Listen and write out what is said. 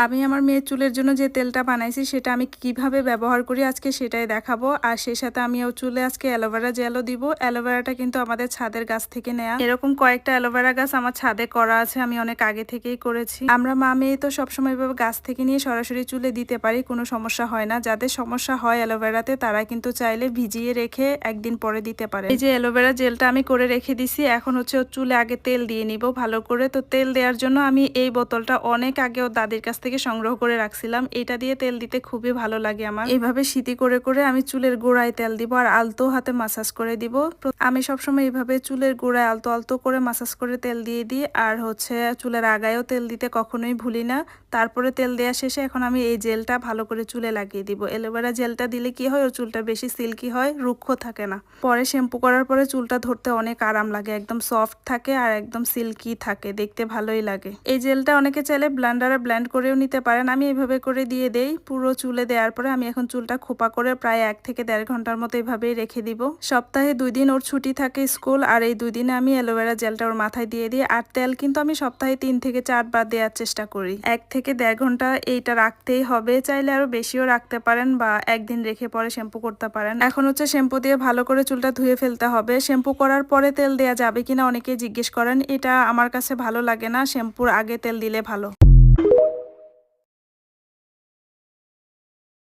আমি আমার মেয়ের চুলের জন্য যে তেলটা বানাইছি সেটা আমি কিভাবে ব্যবহার করি আজকে সেটাই দেখাবো। আর সেই সাথে আমি ও চুলে আজকে অ্যালোভেরা জেলও দিব। অ্যালোভেরাটা কিন্তু আমাদের ছাদের গাছ থেকে নেয়া। এরকম কয়েকটা অ্যালোভেরা গাছ আমার ছাদে করা আছে, আমি অনেক আগে থেকেই করেছি। আমরা মা মেয়ে তো সবসময় এভাবে গাছ থেকে নিয়ে সরাসরি চুলে দিতে পারি, কোনো সমস্যা হয় না। যাদের সমস্যা হয় অ্যালোভেরাতে তারা কিন্তু চাইলে ভিজিয়ে রেখে একদিন পরে দিতে পারে। এই যে অ্যালোভেরা জেলটা আমি করে রেখে দিছি, এখন হচ্ছে ওর চুলে আগে তেল দিয়ে নিব ভালো করে। তো তেল দেওয়ার জন্য আমি এই বোতলটা অনেক আগে ওর দাদির কাছ থেকে সংগ্রহ করে রাখছিলাম। এটা দিয়ে তেল দিতে খুবই ভালো লাগে আমার। এইভাবে সিটি করে করে আমি চুলের গোড়ায় তেল দিব আর আলতো হাতে মাসাজ করে দিব। আমি সবসময় এইভাবে চুলের গোড়ায় আলতো আলতো করে মাসাজ করে তেল দিয়ে দিই। আর হচ্ছে চুলের আগায়ও তেল দিতে কখনোই ভুলি না। তারপরে তেল দেওয়া শেষে এখন আমি এই জেলটা ভালো করে চুলে লাগিয়ে দিব। অ্যালোভেরা জেলটা দিলে কি হয়, ও চুলটা বেশি সিল্কি হয়, রুক্ষ থাকে না। পরে শ্যাম্পু করার পরে চুলটা ধরতে অনেক আরাম লাগে, একদম সফট থাকে আর একদম সিল্কি থাকে, দেখতে ভালোই লাগে। এই জেলটা অনেকে চাইলে ব্লেন্ডারে ব্লেন্ড করেও নিতে পারেন। আমি এইভাবে করে দিয়ে দেই পুরো চুলে। দেওয়ার পরে আমি এখন চুলটা খোপা করে প্রায় 1 থেকে 1.5 ঘন্টার মতো এভাবেই রেখে দিব। সপ্তাহে 2 দিন ওর ছুটি থাকে স্কুল, আর এই 2 দিনে আমি অ্যালোভেরা জেলটা ওর মাথায় দিয়ে দিই। আর তেল কিন্তু আমি সপ্তাহে 3 থেকে 4 বার দেওয়ার চেষ্টা করি। 1 থেকে 1.5 ঘন্টা এইটা রাখতেই হবে, চাইলে আরো বেশিও রাখতে পারেন বা একদিন রেখে পরে শ্যাম্পু করতে পারেন। এখন হচ্ছে শ্যাম্পু দিয়ে ভালো করে চুলটা ধুয়ে ফেলতে হবে। শ্যাম্পু করার পরে তেল দেওয়া যাবে কিনা অনেকে জিজ্ঞেস করেন, এটা আমার কাছে ভালো লাগে না, শ্যাম্পুর আগে তেল দিলে ভালো।